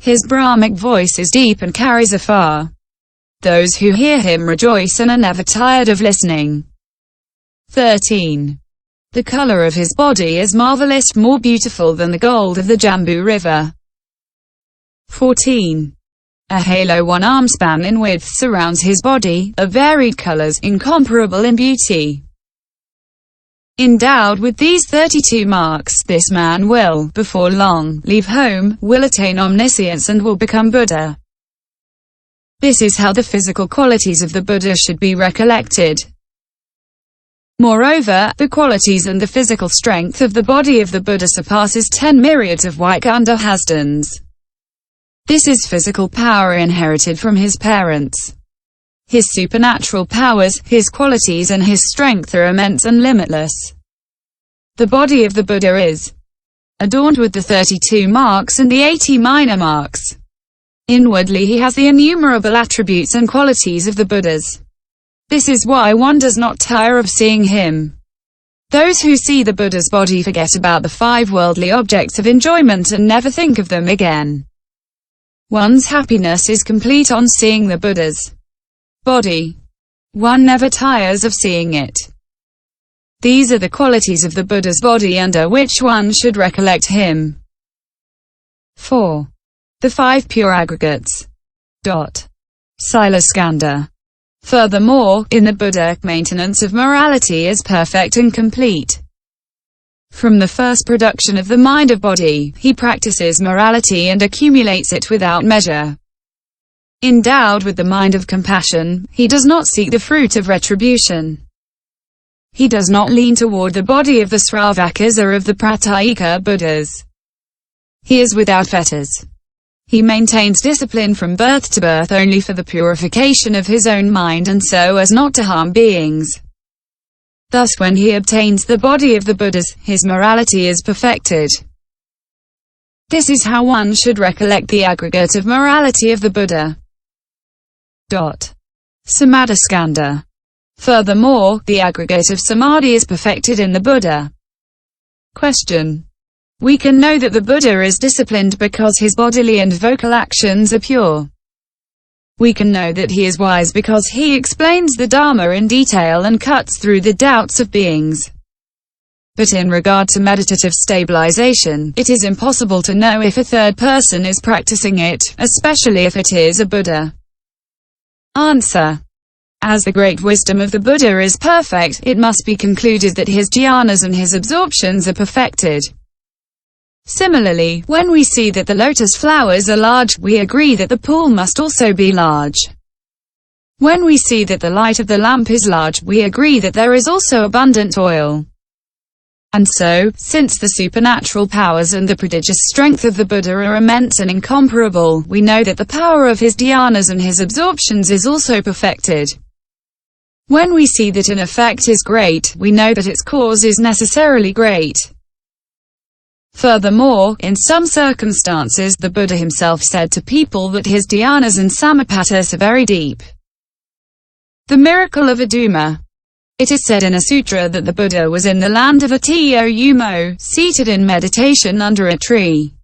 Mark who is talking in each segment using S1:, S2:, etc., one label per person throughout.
S1: His Brahmic voice is deep and carries afar. Those who hear him rejoice and are never tired of listening. 13. The color of his body is marvelous, more beautiful than the gold of the Jambu River. 14. A halo 1 arm span in width surrounds his body, of varied colors, incomparable in beauty. Endowed with these 32 marks, this man will, before long, leave home, will attain omniscience and will become Buddha. This is how the physical qualities of the Buddha should be recollected. Moreover, the qualities and the physical strength of the body of the Buddha surpasses 10 myriads of Vaikunta Hasdans. This is physical power inherited from his parents. His supernatural powers, his qualities and his strength are immense and limitless. The body of the Buddha is adorned with the 32 marks and the 80 minor marks. Inwardly he has the innumerable attributes and qualities of the Buddhas. This is why one does not tire of seeing him. Those who see the Buddha's body forget about the 5 worldly objects of enjoyment and never think of them again. One's happiness is complete on seeing the Buddha's body. One never tires of seeing it. These are the qualities of the Buddha's body under which one should recollect him. 4. The 5 pure aggregates. Sila Skanda. Furthermore, in the Buddha, maintenance of morality is perfect and complete. From the first production of the mind of body, he practices morality and accumulates it without measure. Endowed with the mind of compassion, he does not seek the fruit of retribution. He does not lean toward the body of the Sravakas or of the Pratyeka Buddhas. He is without fetters. He maintains discipline from birth to birth only for the purification of his own mind and so as not to harm beings. Thus when he obtains the body of the Buddhas, his morality is perfected. This is how one should recollect the aggregate of morality of the Buddha. Samadhiskanda. Furthermore, the aggregate of samadhi is perfected in the Buddha. Question. We can know that the Buddha is disciplined because his bodily and vocal actions are pure. We can know that he is wise because he explains the Dharma in detail and cuts through the doubts of beings. But in regard to meditative stabilization, it is impossible to know if a third person is practicing it, especially if it is a Buddha. Answer. As the great wisdom of the Buddha is perfect, it must be concluded that his jhanas and his absorptions are perfected. Similarly, when we see that the lotus flowers are large, we agree that the pool must also be large. When we see that the light of the lamp is large, we agree that there is also abundant oil. And so, since the supernatural powers and the prodigious strength of the Buddha are immense and incomparable, we know that the power of his dhyanas and his absorptions is also perfected. When we see that an effect is great, we know that its cause is necessarily great. Furthermore, in some circumstances, the Buddha himself said to people that his dhyanas and samapattis are very deep. The miracle of Aduma. It is said in a sutra that the Buddha was in the land of Atoumo, seated in meditation under a tree.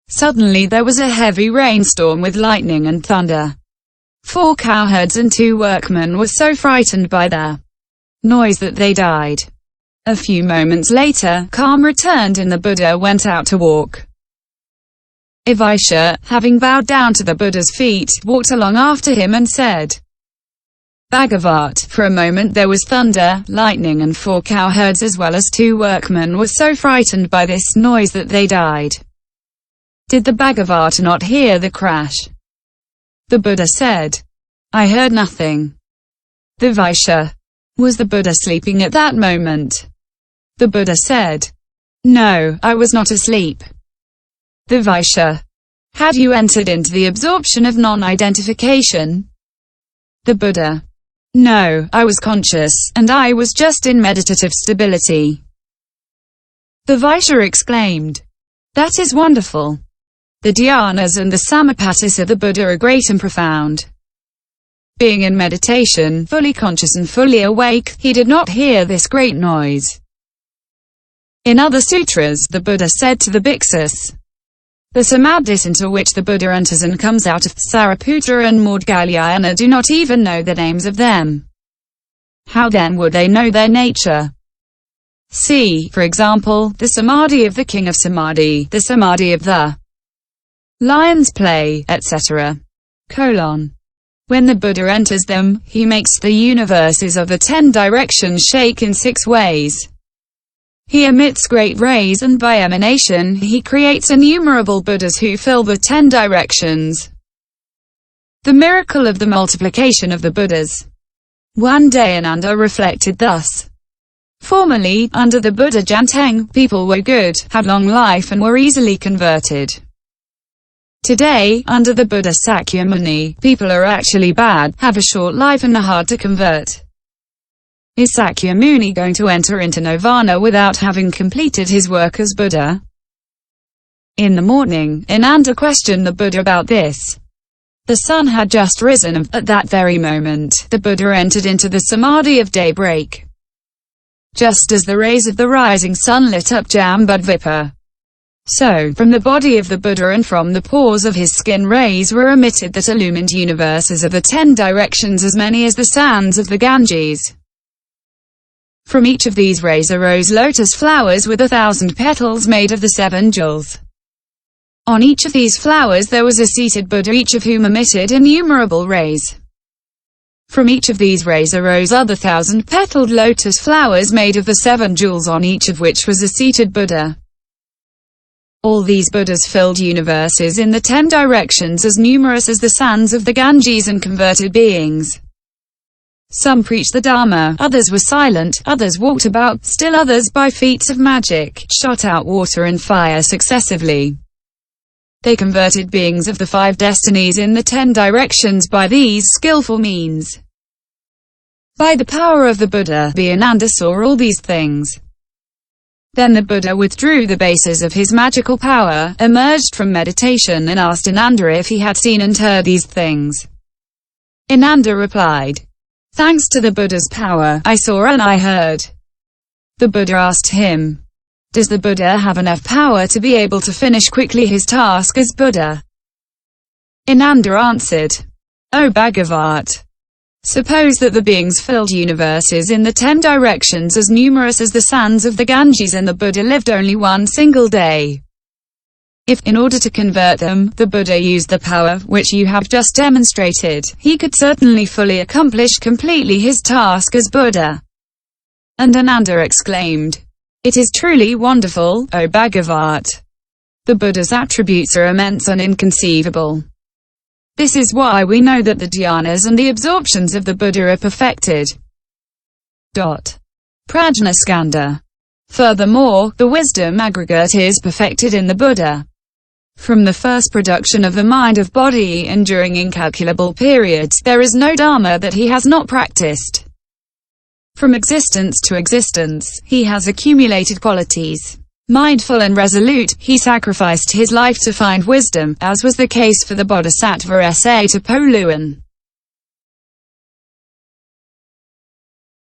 S1: Suddenly there was a heavy rainstorm with lightning and thunder. 4 cowherds and 2 workmen were so frightened by the noise that they died. A few moments later, calm returned and the Buddha went out to walk. Evaisha, having bowed down to the Buddha's feet, walked along after him and said, Bhagavat, for a moment there was thunder, lightning and 4 cowherds as well as 2 workmen were so frightened by this noise that they died. Did the Bhagavat not hear the crash? The Buddha said, I heard nothing. The Vaisha. Was the Buddha sleeping at that moment? The Buddha said, No, I was not asleep. The Vaisha. Had you entered into the absorption of non-identification? The Buddha. No, I was conscious, and I was just in meditative stability. The Vaisha exclaimed, That is wonderful. The dhyanas and the samapattis of the Buddha are great and profound. Being in meditation, fully conscious and fully awake, he did not hear this great noise. In other sutras, the Buddha said to the bhiksus, The samadhis into which the Buddha enters and comes out of, Sariputta and Maudgalyayana, do not even know the names of them. How then would they know their nature? See, for example, the samadhi of the king of samadhi, the samadhi of the lion's play, etc. When the Buddha enters them, he makes the universes of the 10 directions shake in 6 ways. He emits great rays, and by emanation, he creates innumerable Buddhas who fill the 10 directions. The miracle of the multiplication of the Buddhas. One day Ananda reflected thus. Formerly, under the Buddha jan-teng, people were good, had long life and were easily converted. Today, under the Buddha sakyamuni, people are actually bad, have a short life and are hard to convert. Is Sakyamuni going to enter into nirvana without having completed his work as Buddha? In the morning, Ananda questioned the Buddha about this. The sun had just risen and, at that very moment, the Buddha entered into the samadhi of daybreak. Just as the rays of the rising sun lit up jambudvipa. So, from the body of the Buddha and from the pores of his skin rays were emitted that illumined universes of the 10 directions, as many as the sands of the Ganges. From each of these rays arose lotus flowers with 1,000 petals made of the 7 jewels. On each of these flowers there was a seated Buddha, each of whom emitted innumerable rays. From each of these rays arose other 1,000-petalled lotus flowers made of the 7 jewels, on each of which was a seated Buddha. All these Buddhas filled universes in the 10 directions as numerous as the sands of the Ganges and converted beings. Some preached the Dharma, others were silent, others walked about, still others by feats of magic, shot out water and fire successively. They converted beings of the 5 destinies in the 10 directions by these skillful means. By the power of the Buddha, Ananda saw all these things. Then the Buddha withdrew the bases of his magical power, emerged from meditation and asked Ananda if he had seen and heard these things. Ananda replied, "Thanks to the Buddha's power, I saw and I heard." The Buddha asked him, "Does the Buddha have enough power to be able to finish quickly his task as Buddha?" Ananda answered, "O Bhagavat, suppose that the beings filled universes in the 10 directions as numerous as the sands of the Ganges, and the Buddha lived only one single day. If, in order to convert them, the Buddha used the power which you have just demonstrated, he could certainly fully accomplish completely his task as Buddha." And Ananda exclaimed, "It is truly wonderful, O Bhagavat. The Buddha's attributes are immense and inconceivable. This is why we know that the dhyanas and the absorptions of the Buddha are perfected." Prajnaskanda. Furthermore, the wisdom aggregate is perfected in the Buddha. From the first production of the mind of body and during incalculable periods, there is no dharma that he has not practiced. From existence to existence, he has accumulated qualities. Mindful and resolute, he sacrificed his life to find wisdom, as was the case for the Bodhisattva sa to Poluan.